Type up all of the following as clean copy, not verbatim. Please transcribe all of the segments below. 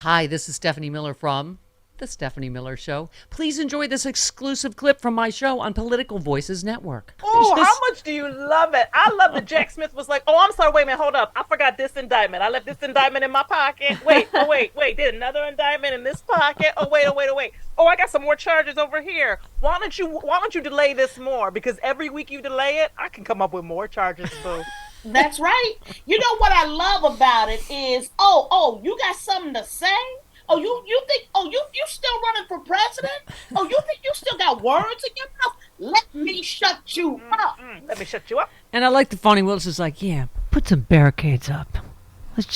Hi, this is Stephanie Miller from The Stephanie Miller Show. Please enjoy this exclusive clip from my show on Political Voices Network. Oh, how much do you love it? I love that Jack Smith was like, oh, I'm sorry, wait a minute, hold up. I forgot this indictment. I left this indictment in my pocket. Wait. Did another indictment in this pocket? Oh, wait. Oh, I got some more charges over here. Why don't you delay this more? Because every week you delay it, I can come up with more charges, boo. That's right. You know what I love about it is, you got something to say? You think, you still running for president? Oh, you think you still got words in your mouth? Let me shut you up. Let me shut you up. And I like the Fonnie Willis is like, yeah, put some barricades up. Let's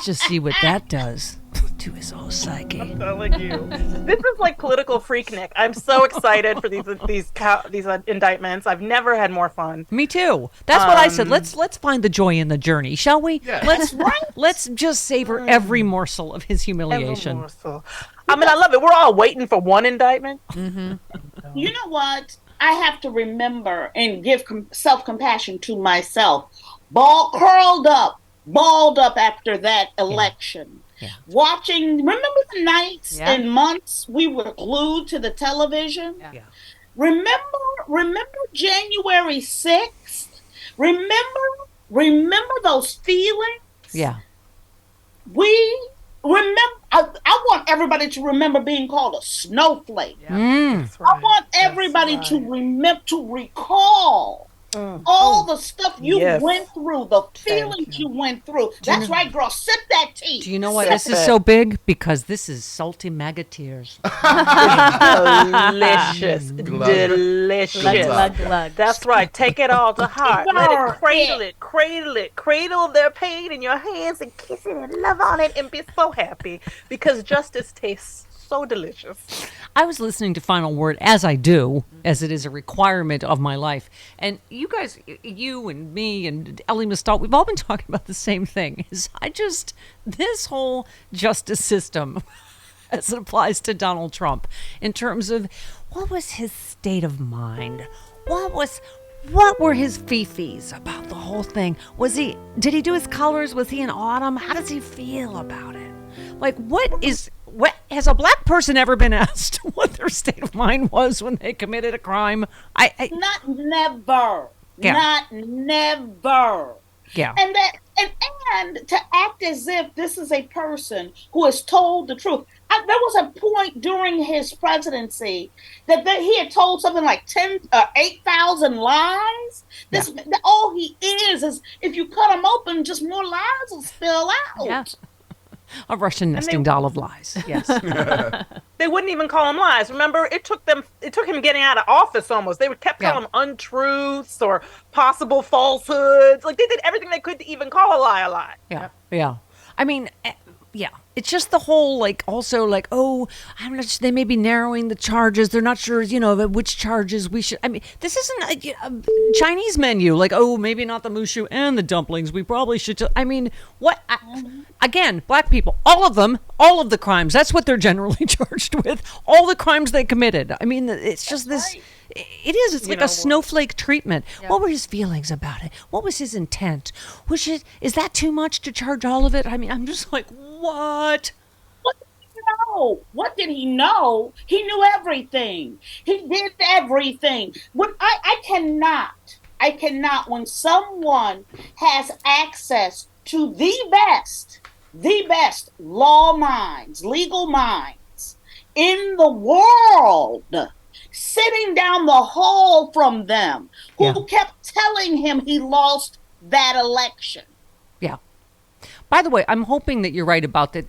just see what that does to his whole psyche. I'm telling you, this is like political freaknik. I'm so excited for these indictments. I've never had more fun. Me too. That's what I said. Let's find the joy in the journey, shall we? Yeah. Let's just savor every morsel of his humiliation. I mean, I love it. We're all waiting for one indictment. You know what? I have to remember and give self-compassion to myself. Curled up, balled up after that election. Yeah. Watching, remember the nights and months we were glued to the television? Yeah. Remember January 6th? Remember those feelings? Yeah. We remember, I want everybody to remember being called a snowflake. Yeah, I want everybody to remember, to recall all the stuff you went through, the feelings you went through. That's right, girl. Sip that tea. Do you know why this is so big? Because this is salty maggot tears. Delicious. Glug. That's right. Take it all to heart. Let it cradle it. Cradle their pain in your hands and kiss it and love on it and be so happy because justice tastes so delicious. I was listening to Final Word, as I do, as it is a requirement of my life. And you guys, you and me and Ellie Mistal, we've all been talking about the same thing. This whole justice system, as it applies to Donald Trump, in terms of what was his state of mind? What were his fifis about the whole thing? Did he do his colors? Was he in autumn? How does he feel about it? Like, what has a black person ever been asked what their state of mind was when they committed a crime? Not never. Yeah. Not never. Yeah. And to act as if this is a person who has told the truth. There was a point during his presidency that he had told something like 8,000 lies. All he is if you cut him open, just more lies will spill out. Yeah. A Russian nesting doll of lies. Yes. They wouldn't even call him lies. Remember, it took him getting out of office almost. They kept calling him untruths or possible falsehoods. Like, they did everything they could to even call a lie a lie. Yeah. Yeah. I mean, yeah. It's just the whole, they may be narrowing the charges. They're not sure, which charges we should. I mean, this isn't a Chinese menu. Like, maybe not the mushu and the dumplings. We probably should. I mean, what? Again, black people, all of the crimes. That's what they're generally charged with. All the crimes they committed. I mean, it's just this. Right. It is. It's like a snowflake treatment. Yeah. What were his feelings about it? What was his intent? Is that too much to charge all of it? I mean, I'm just like, what? What did he know? He knew everything. He did everything. I cannot, when someone has access to the best legal minds in the world, sitting down the hall from them, who kept telling him he lost that election. Yeah. By the way, I'm hoping that you're right about that.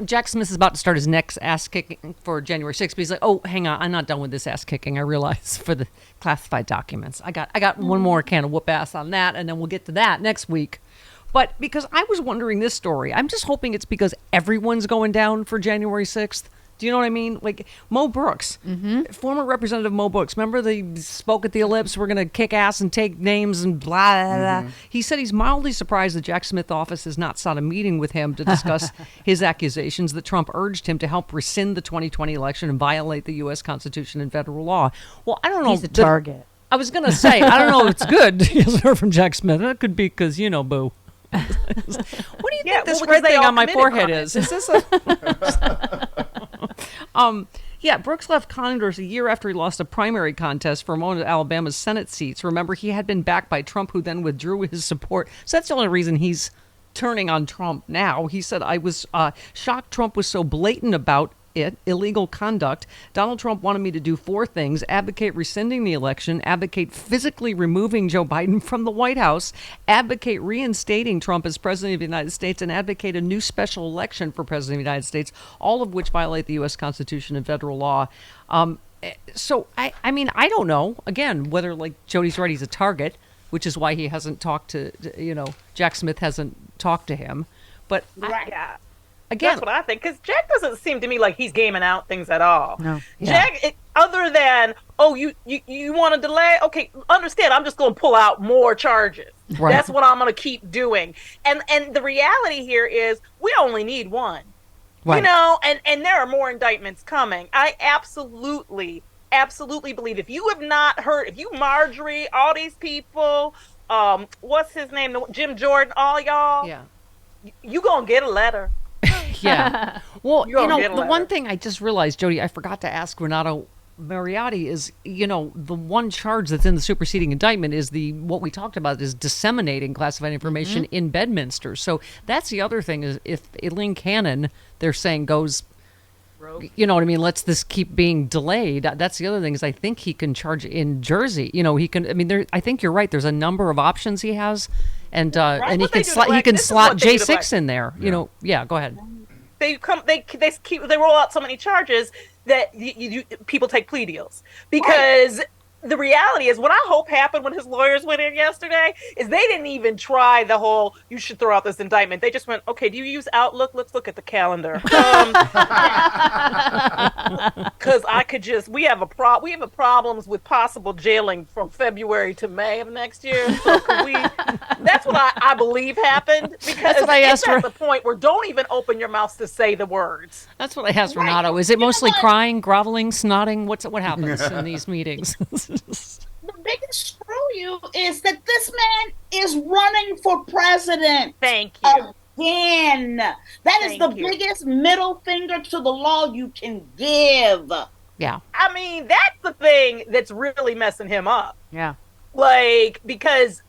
Jack Smith is about to start his next ass kicking for January 6th, but he's like, oh, hang on, I'm not done with this ass kicking. I realize for the classified documents. I got one more can of whoop ass on that, and then we'll get to that next week. But because I was wondering this story, I'm just hoping it's because everyone's going down for January 6th. Do you know what I mean? Like Mo Brooks, former Representative Mo Brooks. Remember they spoke at the Ellipse, we're going to kick ass and take names and blah, blah, blah. He said he's mildly surprised the Jack Smith office has not sought a meeting with him to discuss his accusations that Trump urged him to help rescind the 2020 election and violate the U.S. Constitution and federal law. Well, I don't know. He's a target. I was going to say, I don't know if it's good. He hasn't heard from Jack Smith. That could be because, boo. What do you Yeah, think this well, because red they thing all on my committed forehead crimes. is? Is this a? Yeah, Brooks left Congress a year after he lost a primary contest for one of Alabama's Senate seats. Remember, he had been backed by Trump, who then withdrew his support. So that's the only reason he's turning on Trump now. He said, I was shocked Trump was so blatant about it, illegal conduct. Donald Trump wanted me to do 4 things: advocate rescinding the election, advocate physically removing Joe Biden from the White House, advocate reinstating Trump as president of the United States, and advocate a new special election for president of the United States, all of which violate the U.S. Constitution and federal law. So, I mean, I don't know, again, whether, like, Jody's right, he's a target, which is why he hasn't talked to, Jack Smith hasn't talked to him. But Right. Yeah. again, That's what I think. Because Jack doesn't seem to me like he's gaming out things at all. No. Jack, other than, oh, you want to delay? Okay, understand. I'm just going to pull out more charges. Right. That's what I'm going to keep doing. And the reality here is we only need one. Right. You know, and there are more indictments coming. I absolutely believe if you have not heard, if you Marjorie, all these people, what's his name, Jim Jordan, all y'all, yeah. you gonna get a letter. Yeah. Well, You're gonna get a the letter. one thing I just realized, Jody, I forgot to ask Renato Mariotti is, the one charge that's in the superseding indictment is what we talked about is disseminating classified information in Bedminster. So that's the other thing is if Elaine Cannon, they're saying goes, you know what I mean, lets this keep being delayed. That's the other thing is I think he can charge in Jersey. He can. I mean, I think you're right. There's a number of options he has, and and he What they can do to black- this is slot what they do to J6 black- in there. Yeah. Go ahead. They roll out so many charges that people take plea deals because the reality is what I hope happened when his lawyers went in yesterday is they didn't even try the whole you should throw out this indictment. They just went, okay, do you use Outlook? Let's look at the calendar. Because we have problems with possible jailing from February to May of next year. So that's what I believe happened because That's what I asked it's at her. the point where don't even open your mouth to say the words. That's what I asked Right. Renato. Is it You know mostly what? crying, groveling, snotting? What happens in these meetings? The biggest screw you is that this man is running for president Thank you. again. That is the Thank you. biggest middle finger to the law you can give. Yeah. I mean, that's the thing that's really messing him up. Yeah. Like, because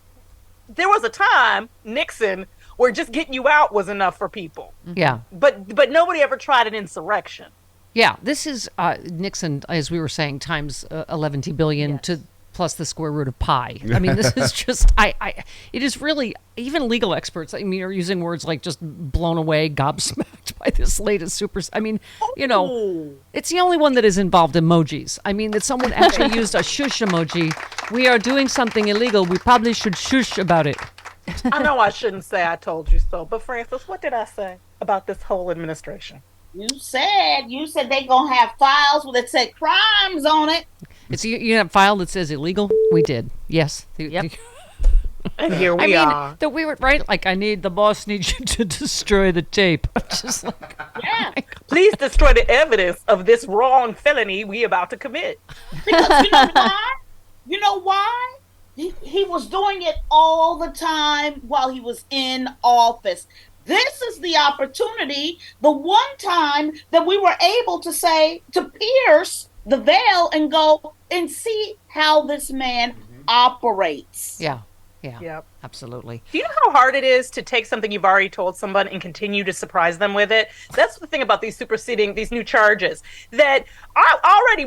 there was a time, Nixon, where just getting you out was enough for people. Yeah. But nobody ever tried an insurrection. Yeah. This is Nixon, as we were saying, times 11 billion Yes. to plus the square root of pi. I mean, this is just, it is really, even legal experts, I mean, are using words like just blown away, gobsmacked by this latest Ooh. it's the only one that is involved emojis. I mean, that someone actually used a shush emoji. We are doing something illegal. We probably should shush about it. I know I shouldn't say I told you so, but Francis, what did I say about this whole administration? You said they gonna have files that said crimes on it. You have a file that says illegal? We did. Yes. Yep. And here we are. that we were right. Like, the boss needs you to destroy the tape. Just like, Yeah, Please destroy the evidence of this wrong felony we about to commit. because you know why? You know why? He was doing it all the time while he was in office. This is the opportunity, the one time that we were able to pierce the veil and go and see how this man operates. yeah. Yep. Absolutely. Do you know how hard it is to take something you've already told someone and continue to surprise them with it? That's the thing about these new charges. That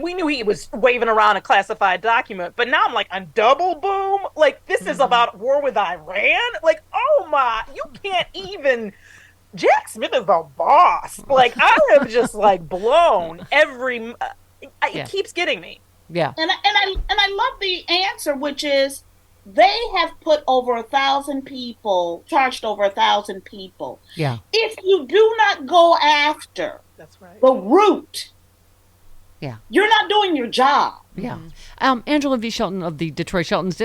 we knew he was waving around a classified document, but now I'm like, on double boom? Like, this is about war with Iran? Like, oh my, you can't even... Jack Smith is the boss. Like, I am just like blown it keeps getting me. Yeah. And I love the answer, which is they have put over 1,000 people, charged over 1,000 people. Yeah. If you do not go after That's right. the root, Yeah. you're not doing your job. Yeah. Angela V. Shelton of the Detroit Sheltons,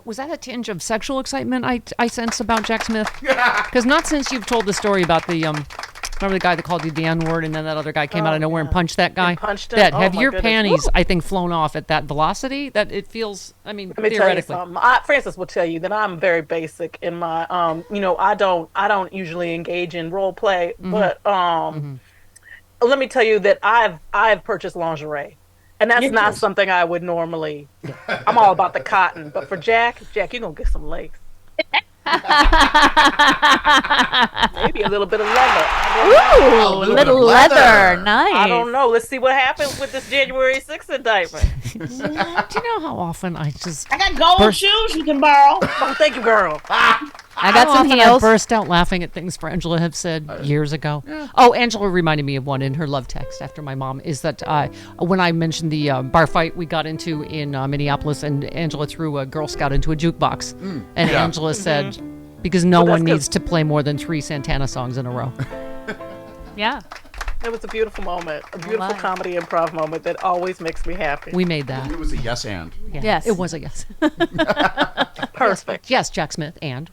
was that a tinge of sexual excitement I sense about Jack Smith? Because not since you've told the story about the Remember the guy that called you the N-word, and then that other guy came out of nowhere and punched that guy? And punched him? That, Oh, have my your goodness. panties, Woo. I think, flown off at that velocity that it feels, I mean, Let me tell you theoretically. something. Francis will tell you that I'm very basic in my, I don't usually engage in role play, but let me tell you that I've purchased lingerie, and that's not something I would normally. I'm all about the cotton, but for Jack, you're gonna get some lace. Maybe a little bit of leather. Ooh, little leather. Nice. I don't know. Let's see what happens with this January 6th indictment. Do you know how often I just... I got gold shoes you can borrow. Oh, thank you, girl. I got How some often heels. I burst out laughing at things Angela have said years ago. Oh, Angela reminded me of one in her love text after my mom, is that when I mentioned the bar fight we got into in Minneapolis, and Angela threw a Girl Scout into a jukebox. And Angela said, because no one needs to play more than 3 Santana songs in a row. Yeah. It was a beautiful moment, a beautiful my. comedy improv moment that always makes me happy. We made that. It was a yes and. Yeah. Yes. It was a yes. Perfect. Yes, Jack Smith, and...